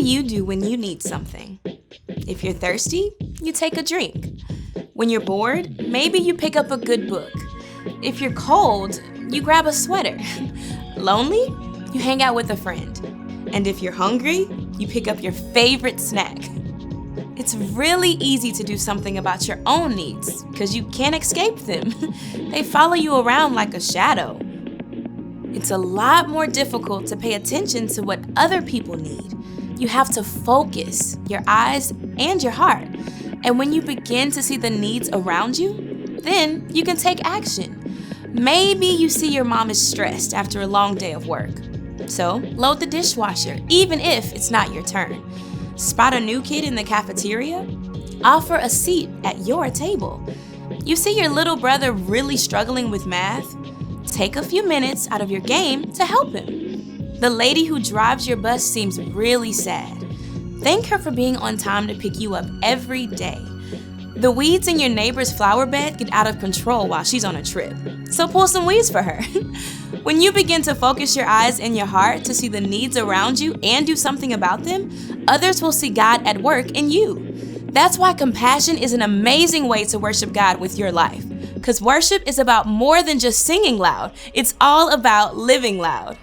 do you do when you need something? If you're thirsty, you take a drink. When you're bored, maybe you pick up a good book. If you're cold, you grab a sweater. Lonely? You hang out with a friend. And if you're hungry, you pick up your favorite snack. It's really easy to do something about your own needs because you can't escape them. They follow you around like a shadow. It's a lot more difficult to pay attention to what other people need. You have to focus your eyes and your heart. And when you begin to see the needs around you, then you can take action. Maybe you see your mom is stressed after a long day of work. So load the dishwasher, even if it's not your turn. Spot a new kid in the cafeteria? Offer a seat at your table. You see your little brother really struggling with math? Take a few minutes out of your game to help him. The lady who drives your bus seems really sad. Thank her for being on time to pick you up every day. The weeds in your neighbor's flower bed get out of control while she's on a trip, so pull some weeds for her. When you begin to focus your eyes and your heart to see the needs around you and do something about them, others will see God at work in you. That's why compassion is an amazing way to worship God with your life, because worship is about more than just singing loud. It's all about living loud.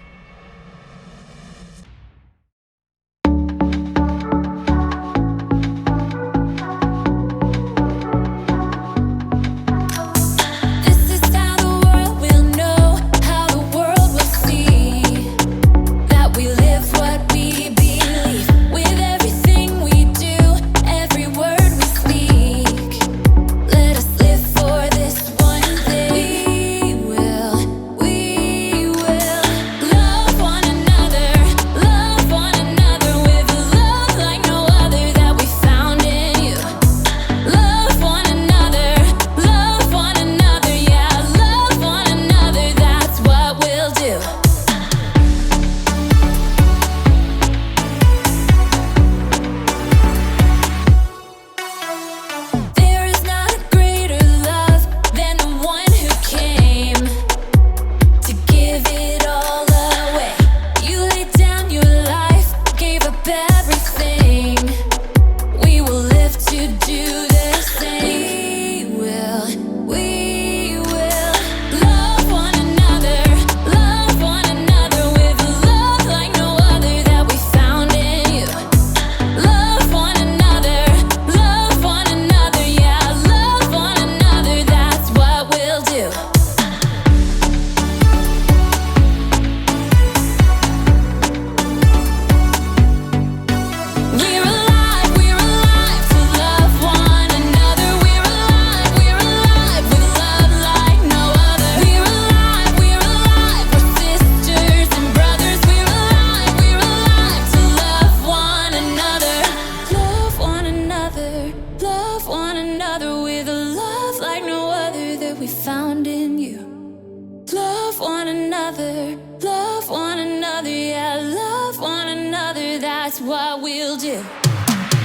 That's what we'll do.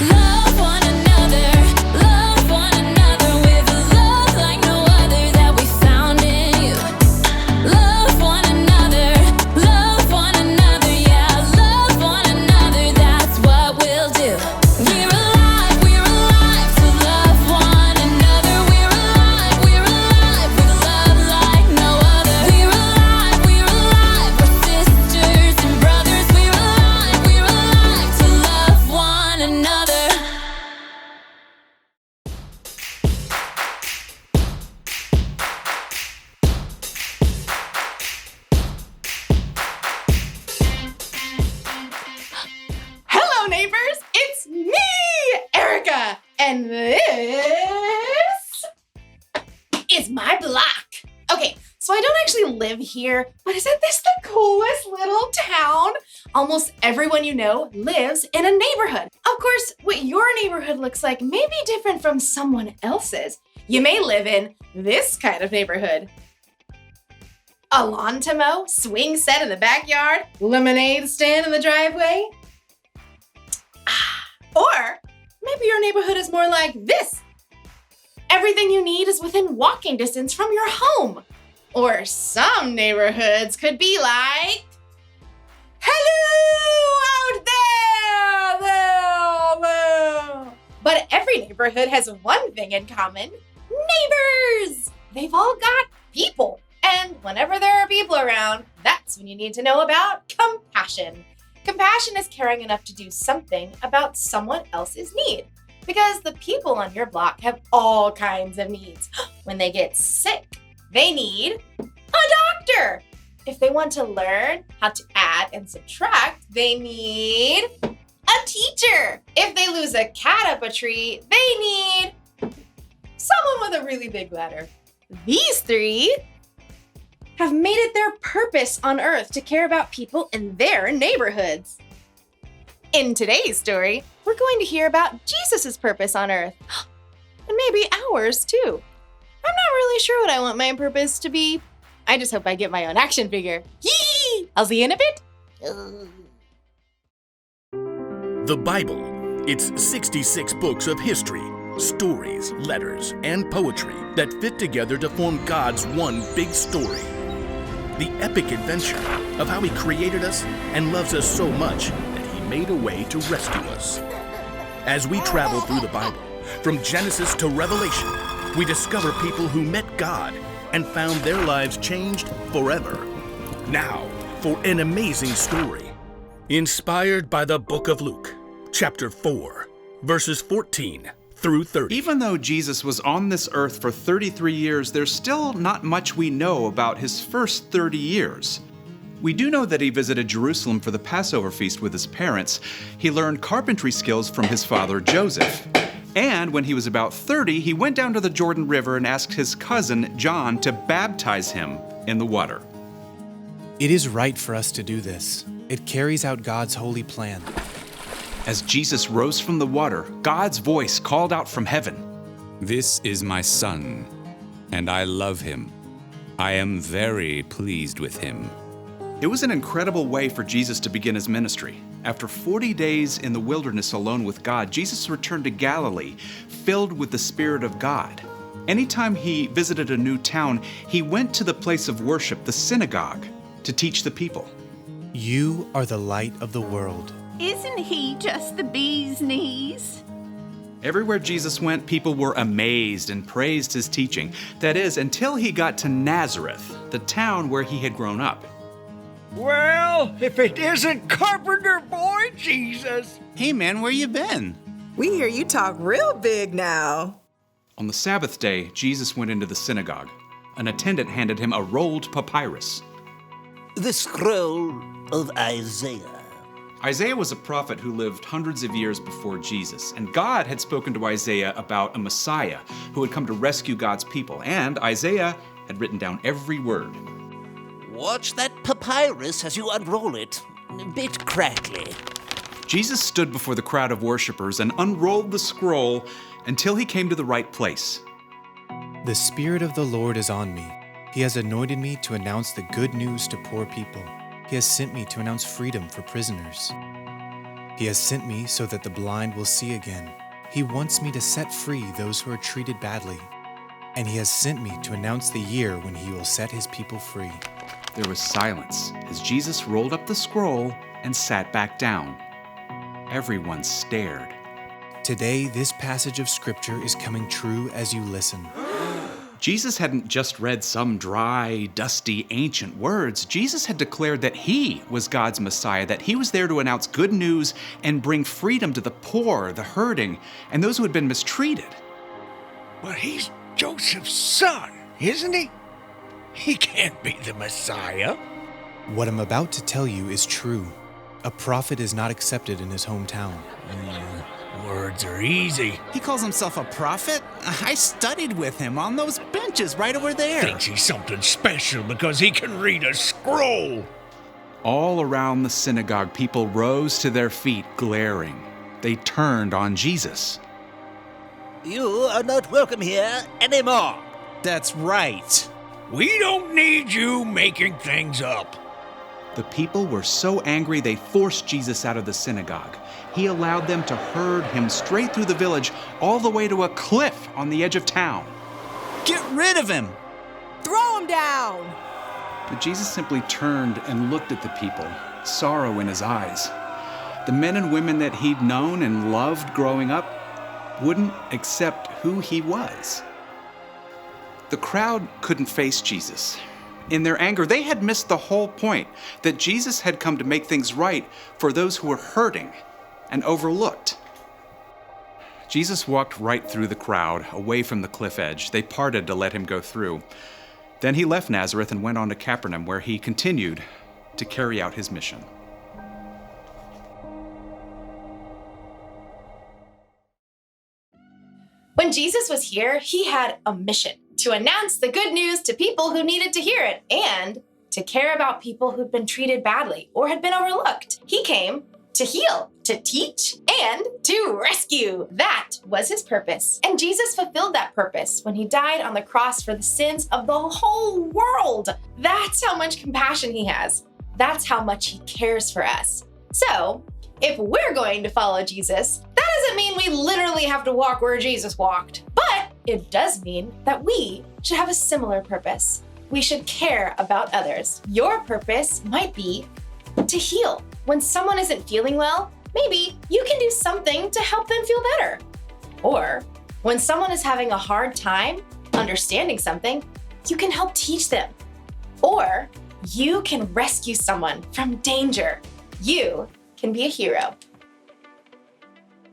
Love one another, love one another with a love like no other that we found in you. Love one another, yeah, love one another, that's what we'll do. We're alive to love one another. We're alive with love like no other. We're alive, we're sisters and brothers. We're alive to love one another. Hello, neighbors! It's me, Erica, and this is my block. Okay, so I don't actually live here, but isn't this the coolest little town? Almost everyone you know lives in a neighborhood. Of course, what your neighborhood looks like may be different from someone else's. You may live in this kind of neighborhood. A lawn to mow, swing set in the backyard, lemonade stand in the driveway. Or maybe your neighborhood is more like this. Everything you need is within walking distance from your home. Or some neighborhoods could be like, hello out there! But every neighborhood has one thing in common: neighbors! They've all got people. And whenever there are people around, that's when you need to know about compassion. Compassion is caring enough to do something about someone else's need. Because the people on your block have all kinds of needs. When they get sick, they need a doctor. If they want to learn how to add and subtract, they need a teacher. If they lose a cat up a tree, they need someone with a really big ladder. These three have made it their purpose on Earth to care about people in their neighborhoods. In today's story, we're going to hear about Jesus' purpose on Earth, and maybe ours too. I'm not really sure what I want my purpose to be. I just hope I get my own action figure. Yee! I'll see you in a bit. The Bible. It's 66 books of history, stories, letters, and poetry that fit together to form God's one big story. The epic adventure of how He created us and loves us so much that He made a way to rescue us. As we travel through the Bible, from Genesis to Revelation, we discover people who met God and found their lives changed forever. Now, for an amazing story, inspired by the book of Luke, chapter 4, verses 14 through 30. Even though Jesus was on this earth for 33 years, there's still not much we know about his first 30 years. We do know that he visited Jerusalem for the Passover feast with his parents. He learned carpentry skills from his father Joseph. And when he was about 30, he went down to the Jordan River and asked his cousin John to baptize him in the water. It is right for us to do this. It carries out God's holy plan. As Jesus rose from the water, God's voice called out from heaven, "This is my son, and I love him. I am very pleased with him." It was an incredible way for Jesus to begin his ministry. After 40 days in the wilderness alone with God, Jesus returned to Galilee, filled with the Spirit of God. Anytime he visited a new town, he went to the place of worship, the synagogue, to teach the people. You are the light of the world. Isn't he just the bee's knees? Everywhere Jesus went, people were amazed and praised his teaching. That is, until he got to Nazareth, the town where he had grown up. Well, if it isn't Carpenter Boy Jesus! Hey man, where you been? We hear you talk real big now. On the Sabbath day, Jesus went into the synagogue. An attendant handed him a rolled papyrus. The scroll of Isaiah. Isaiah was a prophet who lived hundreds of years before Jesus, and God had spoken to Isaiah about a Messiah who would come to rescue God's people, and Isaiah had written down every word. Watch that papyrus as you unroll it. A bit crackly. Jesus stood before the crowd of worshipers and unrolled the scroll until he came to the right place. The Spirit of the Lord is on me. He has anointed me to announce the good news to poor people. He has sent me to announce freedom for prisoners. He has sent me so that the blind will see again. He wants me to set free those who are treated badly. And he has sent me to announce the year when he will set his people free. There was silence as Jesus rolled up the scroll and sat back down. Everyone stared. Today, this passage of Scripture is coming true as you listen. Jesus hadn't just read some dry, dusty, ancient words. Jesus had declared that he was God's Messiah, that he was there to announce good news and bring freedom to the poor, the hurting, and those who had been mistreated. But he's Joseph's son, isn't he? He can't be the Messiah. What I'm about to tell you is true. A prophet is not accepted in his hometown. Words are easy. He calls himself a prophet? I studied with him on those benches right over there. Thinks he's something special because he can read a scroll. All around the synagogue, people rose to their feet, glaring. They turned on Jesus. You are not welcome here anymore. That's right. We don't need you making things up. The people were so angry they forced Jesus out of the synagogue. He allowed them to herd him straight through the village, all the way to a cliff on the edge of town. Get rid of him! Throw him down! But Jesus simply turned and looked at the people, sorrow in his eyes. The men and women that he'd known and loved growing up, wouldn't accept who he was. The crowd couldn't face Jesus. In their anger, they had missed the whole point that Jesus had come to make things right for those who were hurting and overlooked. Jesus walked right through the crowd, away from the cliff edge. They parted to let him go through. Then he left Nazareth and went on to Capernaum, where he continued to carry out his mission. When Jesus was here, he had a mission to announce the good news to people who needed to hear it and to care about people who'd been treated badly or had been overlooked. He came to heal, to teach, and to rescue. That was his purpose. And Jesus fulfilled that purpose when he died on the cross for the sins of the whole world. That's how much compassion he has. That's how much he cares for us. So, if we're going to follow Jesus, that doesn't mean we literally have to walk where Jesus walked. But it does mean that we should have a similar purpose. We should care about others. Your purpose might be to heal. When someone isn't feeling well, maybe you can do something to help them feel better. Or when someone is having a hard time understanding something, you can help teach them. Or you can rescue someone from danger. You can be a hero.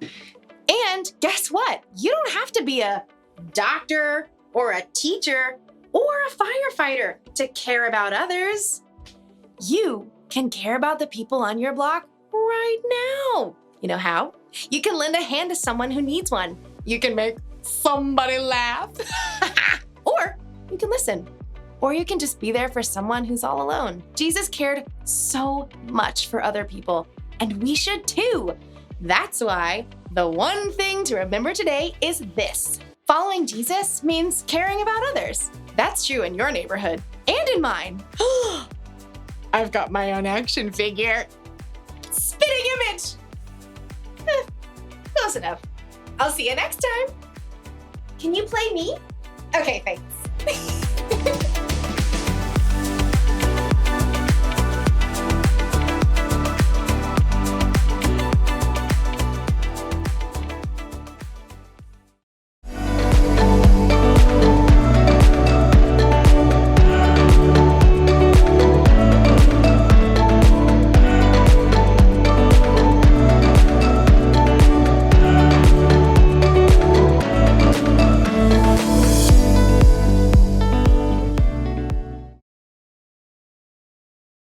And guess what? You don't have to be a doctor or a teacher or a firefighter to care about others. You can care about the people on your block right now. You know how? You can lend a hand to someone who needs one. You can make somebody laugh. Or you can listen. Or you can just be there for someone who's all alone. Jesus cared so much for other people, and we should too. That's why the one thing to remember today is this. Following Jesus means caring about others. That's true in your neighborhood and in mine. I've got my own action figure. Spitting image. Close enough. I'll see you next time. Can you play me? Okay, thanks.